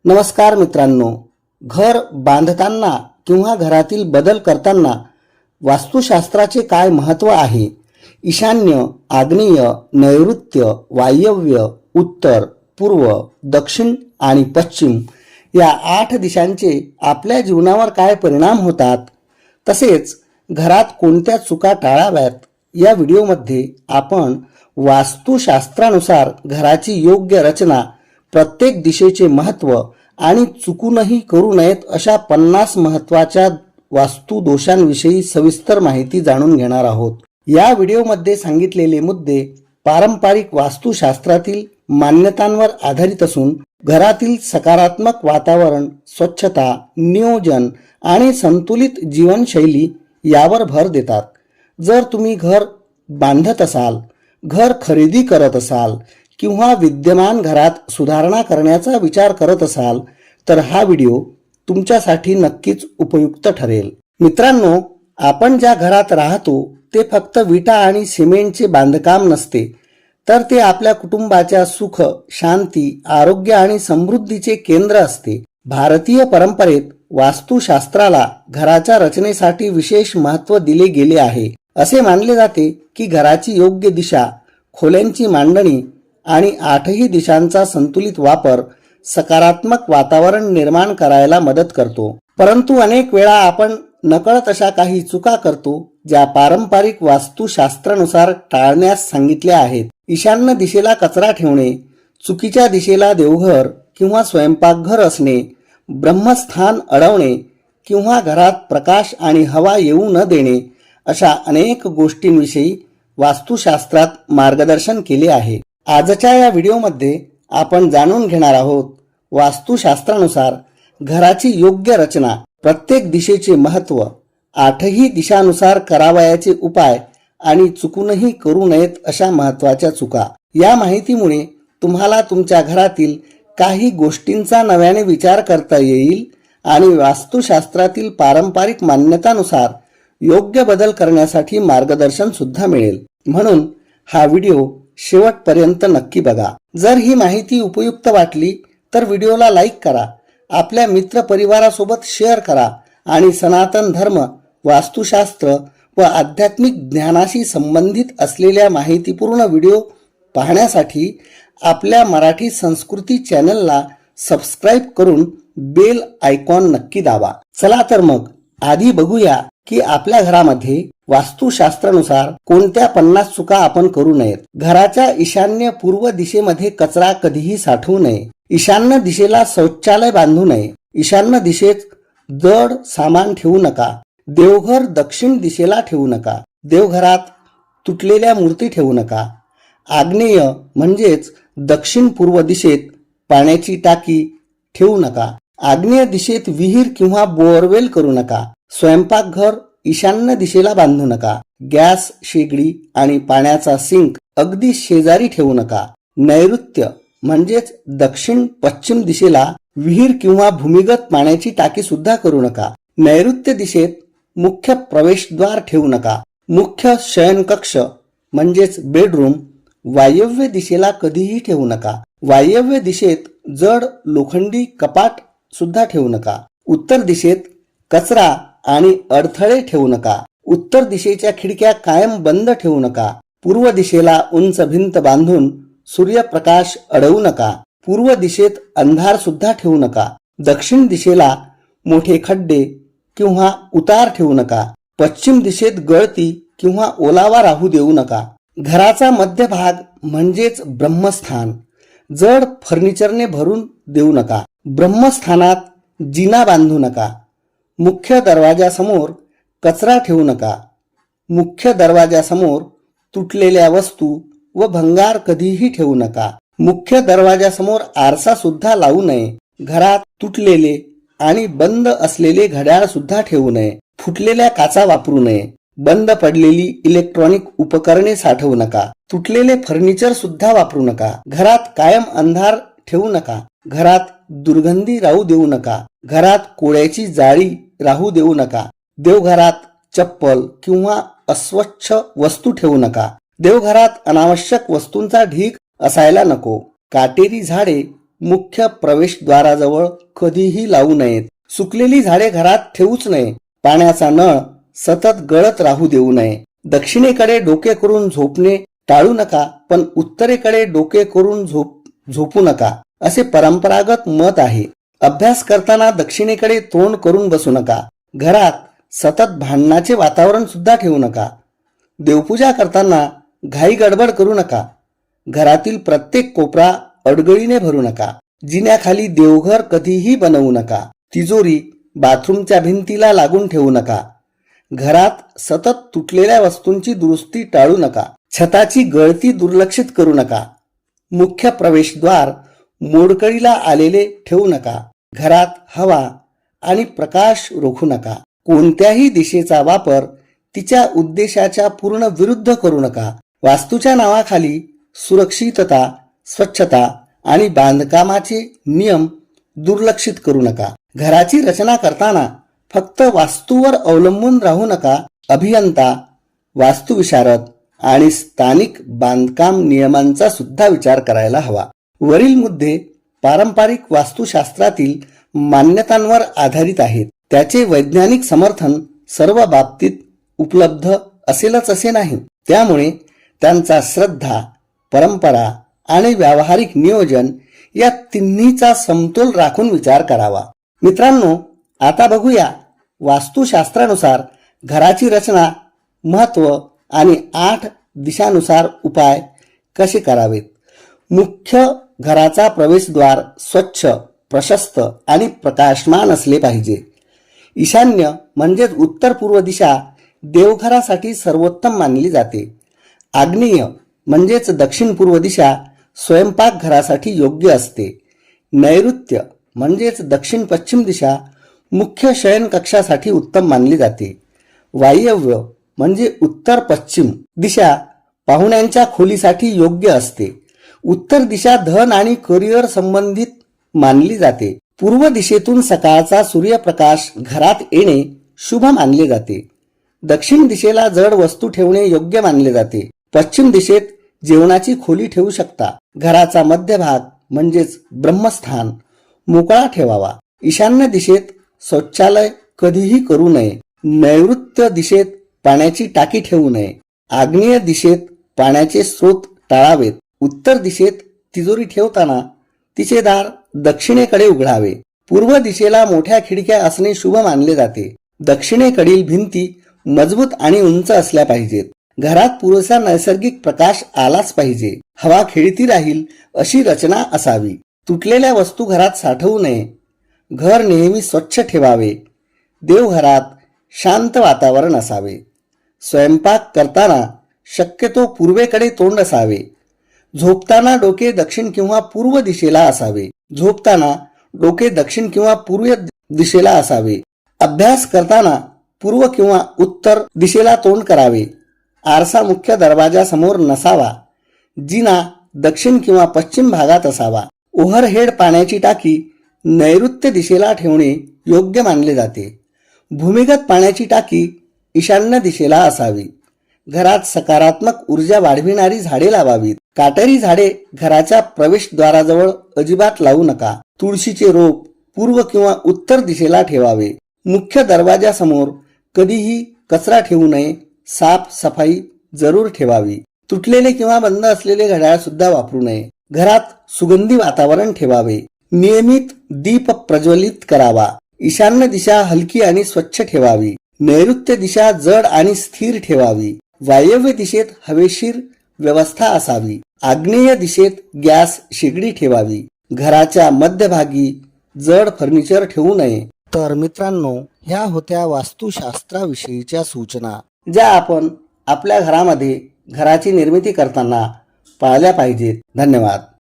नमस्कार मित्रांनो, घर बांधताना किंवा घरातील बदल करताना वास्तुशास्त्राचे काय महत्त्व आहे? ईशान्य, आग्नेय, नैऋत्य, वायव्य, उत्तर, पूर्व, दक्षिण आणि पश्चिम या 8 दिशांचे आपल्या जीवनावर काय परिणाम होतात? तसेच घरात कोणत्या चुका टाळाव्यात या व्हिडिओमध्ये आपण वास्तुशास्त्रानुसार घराची योग्य रचना, प्रत्येक दिशेचे महत्त्व आणि चुकूनही करू नयेत अशा 50 महत्त्वाच्या वास्तु दोषांविषयी सविस्तर माहिती जाणून घेणार आहोत। या व्हिडिओमध्ये सांगितलेले मुद्दे पारंपरिक वास्तुशास्त्रातील मान्यतांवर आधारित असून घरातील सकारात्मक वातावरण, स्वच्छता, नियोजन आणि संतुलित जीवनशैली यावर भर देतात। जर तुम्ही घर बांधत असाल, घर खरेदी करत असाल किंवा विद्यमान घरात सुधारणा करण्याचा विचार करत असाल तर हा व्हिडिओ तुमच्यासाठी नक्कीच उपयुक्त ठरेल। मित्रांनो, आपण ज्या घरात राहतो ते फक्त विटा आणि सिमेंटचे बांधकाम नसते, तर ते आपल्या कुटुंबाच्या सुख, शांती, आरोग्य आणि समृद्धीचे केंद्र असते। भारतीय परंपरेत वास्तुशास्त्राला घराच्या रचनेसाठी विशेष महत्त्व दिले गेले आहे। असे मानले जाते की घराची योग्य दिशा, खोल्यांची मांडणी आणि 8ही दिशांचा संतुलित वापर सकारात्मक वातावरण निर्माण करायला मदत करतो। परंतु अनेक वेळा आपण नकळत अशा काही चुका करतो ज्या पारंपरिक वास्तुशास्त्रानुसार टाळण्यास सांगितल्या आहेत। ईशान्य दिशेला कचरा ठेवणे, चुकीच्या दिशेला देवघर किंवा स्वयंपाकघर असणे, ब्रह्मस्थान अडवणे किंवा घरात प्रकाश आणि हवा येऊ न देणे अशा अनेक गोष्टींविषयी वास्तुशास्त्रात मार्गदर्शन केले आहे। आजच्या या व्हिडिओमध्ये आपण जाणून घेणार आहोत वास्तुशास्त्रानुसार घराची योग्य रचना, प्रत्येक दिशेचे महत्त्व, 8ही दिशानुसार करावयाचे उपाय आणि चुकूनही करू नयेत अशा महत्त्वाच्या चुका। या माहितीमुळे तुम्हाला तुमच्या घरातील काही गोष्टींचा नव्याने विचार करता येईल आणि वास्तुशास्त्रातील पारंपरिक मान्यतानुसार योग्य बदल करण्यासाठी मार्गदर्शन सुद्धा मिळेल। म्हणून हा व्हिडिओ शेवटपर्यंत नक्की बघा। जर ही माहिती उपयुक्त वाटली तर व्हिडिओला लाईक करा, आपल्या मित्र परिवारासोबत शेअर करा आणि सनातन धर्म, वास्तुशास्त्र व आध्यात्मिक ज्ञानाशी संबंधित असलेल्या माहितीपूर्ण व्हिडिओ पाहण्यासाठी आपल्या मराठी संस्कृती चॅनलला सबस्क्राईब करून बेल आयकॉन नक्की दाबा। चला तर मग आधी बघूया की आपल्या घरामध्ये वास्तुशास्त्रानुसार कोणत्या 50 चुका आपण करू नयेत। घराच्या ईशान्य पूर्व दिशेमध्ये कचरा कधीही साठवू नये। ईशान्य दिशेला शौचालय बांधू नये। ईशान्य दिशेत जड सामान ठेवू नका। देवघर दक्षिण दिशेला ठेवू नका। देवघरात तुटलेल्या मूर्ती ठेवू नका। आग्नेय म्हणजेच दक्षिण पूर्व दिशेत पाण्याची टाकी ठेवू नका। आग्नेय दिशेत विहीर किंवा बोअरवेल करू नका। स्वयंपाकघर ईशान्य दिशेला बांधू नका। गॅस, शेगडी आणि पाण्याचा सिंक अगदी शेजारी ठेवू नका। नैऋत्य म्हणजेच दक्षिण पश्चिम दिशेला विहीर किंवा भूमिगत पाण्याची टाकी सुद्धा करू नका। नैऋत्य दिशेत मुख्य प्रवेशद्वार ठेवू नका। मुख्य शयनकक्ष म्हणजेच बेडरूम वायव्य दिशेला कधीही ठेवू नका। वायव्य दिशेत जड लोखंडी कपाट सुद्धा ठेवू नका। उत्तर दिशेत कचरा आणि अडथळे ठेवू नका। उत्तर दिशेच्या खिडक्या कायम बंद ठेवू नका। पूर्व दिशेला उंच भिंत बांधून सूर्यप्रकाश अडवू नका। पूर्व दिशेत अंधार सुद्धा ठेवू नका। दक्षिण दिशेला मोठे खड्डे किंवा उतार ठेवू नका। पश्चिम दिशेत गळती किंवा ओलावा राहू देऊ नका। घराचा मध्यभाग म्हणजेच ब्रह्मस्थान जड फर्निचरने भरून देऊ नका। ब्रह्मस्थानात जिना बांधू नका। मुख्य दरवाजासमोर कचरा ठेवू नका। मुख्य दरवाजासमोर तुटलेल्या वस्तू व भंगार कधीही ठेवू नका। मुख्य दरवाजासमोर आरसा सुद्धा लावू नये। घरात तुटलेले आणि बंद असलेले घड्याळ सुद्धा ठेवू नये। फुटलेल्या काचा वापरू नये। बंद पडलेली इलेक्ट्रॉनिक उपकरणे साठवू नका। तुटलेले फर्निचर सुद्धा वापरू नका। घरात कायम अंधार ठेवू नका। घरात दुर्गंधी राहू देऊ नका। घरात कोळ्याची जाळी राहू देऊ नका। देवघरात चप्पल किंवा अस्वच्छ वस्तू ठेवू नका। देवघरात अनावश्यक वस्तूंचा ढीग असायला नको। काटेरी झाडे मुख्य प्रवेशद्वाराजवळ कधीही लावू नयेत. सुकलेली झाडे घरात ठेवूच नये. पाण्याचा नळ सतत गळत राहू देऊ नये. दक्षिणेकडे डोके करून झोपणे टाळू नका, पण उत्तरेकडे डोके करून झोपू नका असे परंपरागत मत आहे. अभ्यास करताना दक्षिणेकडे तोंड करून बसू नका. घरात सतत भांडणाचे वातावरण सुद्धा ठेवू नका. देवपूजा करताना घाई गडबड करू नका. घरातील प्रत्येक कोपरा अडगळीने भरू नका. जिन्याखाली देवघर कधीही बनवू नका. तिजोरी बाथरूमच्या भिंतीला लागून ठेवू नका. घरात सतत तुटलेल्या वस्तूंची दुरुस्ती टाळू नका. छताची गळती दुर्लक्षित करू नका. मुख्य प्रवेशद्वार मोडकळीला आलेले ठेवू नका. घरात हवा आणि प्रकाश रोखू नका. कोणत्याही दिशेचा वापर तिच्या उद्देशाच्या पूर्ण विरुद्ध करू नका. वास्तूच्या नावाखाली सुरक्षितता, स्वच्छता आणि बांधकामाचे नियम दुर्लक्षित करू नका. घराची रचना करताना फक्त वास्तूवर अवलंबून राहू नका. अभियंता, वास्तुविशारद आणि स्थानिक बांधकाम नियमांचा सुद्धा विचार करायला हवा. वरील मुद्दे पारंपरिक वास्तुशास्त्रातील मान्यतांवर आधारित आहेत. त्याचे वैज्ञानिक समर्थन सर्व बाबतीत उपलब्ध असेलच असे नाही. त्यामुळे त्यांचा श्रद्धा, परंपरा आणि व्यावहारिक नियोजन या तिन्हीचा समतोल राखून विचार करावा. मित्रांनो, आता बघूया वास्तुशास्त्रानुसार घराची रचना, महत्त्व आणि 8 दिशानुसार उपाय कसे करावेत. मुख्य घराचा प्रवेशद्वार स्वच्छ, प्रशस्त आणि प्रकाशमान असले पाहिजे. ईशान्य म्हणजेच उत्तर पूर्व दिशा देवघरासाठी सर्वोत्तम मानली जाते. आग्नेय म्हणजेच दक्षिण पूर्व दिशा स्वयंपाकघरासाठी योग्य असते. नैऋत्य म्हणजेच दक्षिण पश्चिम दिशा मुख्य शयन कक्षासाठी उत्तम मानली जाते. वायव्य म्हणजे उत्तर पश्चिम दिशा पाहुण्यांच्या खोलीसाठी योग्य असते. उत्तर दिशा धन आणि करिअर संबंधित मानली जाते. पूर्व दिशेतून सकाळचा सूर्यप्रकाश घरात येणे शुभ मानले जाते. दक्षिण दिशेला जड वस्तू ठेवणे योग्य मानले जाते. पश्चिम दिशेत जेवणाची खोली ठेवू शकता. घराचा मध्यभाग म्हणजेच ब्रह्मस्थान मोकळा ठेवावा. ईशान्य दिशेत शौचालय कधीही करू नये. नैऋत्य दिशेत पाण्याची टाकी ठेवू नये. आग्नेय दिशेत पाण्याचे स्रोत टाळावेत. उत्तर दिशेत तिजोरी ठेवताना तिचे दार दक्षिणेकडे उघडावे. पूर्व दिशेला मोठ्या खिडक्या असणे शुभ मानले जाते. दक्षिणेकडील भिंती मजबूत आणि उंच असल्या पाहिजेत. घरात पुरेसा नैसर्गिक प्रकाश आलाच पाहिजे. हवा खेळती राहील अशी रचना असावी. तुटलेल्या वस्तू घरात साठवू नये. घर नेहमी स्वच्छ ठेवावे. देवघरात शांत वातावरण असावे. स्वयंपाक करताना शक्यतो पूर्वेकडे तोंड असावे. झोपताना डोके दक्षिण किंवा पूर्व दिशेला असावे. झोपताना डोके दक्षिण किंवा पूर्व दिशेला असावे. अभ्यास करताना पूर्व किंवा उत्तर दिशेला तोंड करावे. आरसा मुख्य दरवाजासमोर नसावा. जिना दक्षिण किंवा पश्चिम भागात असावा. ओव्हरहेड पाण्याची टाकी नैऋत्य दिशेला ठेवणे योग्य मानले जाते. भूमिगत पाण्याची टाकी ईशान्य दिशेला असावी. घरात सकारात्मक ऊर्जा वाढविणारी झाडे लावावीत. काटेरी झाडे घराच्या प्रवेशद्वाराजवळ अजिबात लावू नका. तुळशीचे रोप पूर्व किंवा उत्तर दिशेला ठेवावे. मुख्य दरवाजासमोर कधीही कचरा ठेवू नये. साफ सफाई जरूर ठेवावी. तुटलेले किंवा बंद असलेले घड्याळ सुद्धा वापरू नये. घरात सुगंधी वातावरण ठेवावे. नियमित दीप प्रज्वलित करावा. ईशान्य दिशा हलकी आणि स्वच्छ ठेवावी. नैऋत्य दिशा जड आणि स्थिर ठेवावी. वायव्य दिशेत हवेशीर व्यवस्था असावी. आग्नेय दिशेत गॅस शेगडी ठेवावी. घराच्या मध्यभागी जड फर्निचर ठेवू नये. तर मित्रांनो, ह्या होत्या वास्तुशास्त्राविषयीच्या सूचना, ज्या आपण आपल्या घरामध्ये घराची निर्मिती करताना पाळल्या पाहिजेत. धन्यवाद.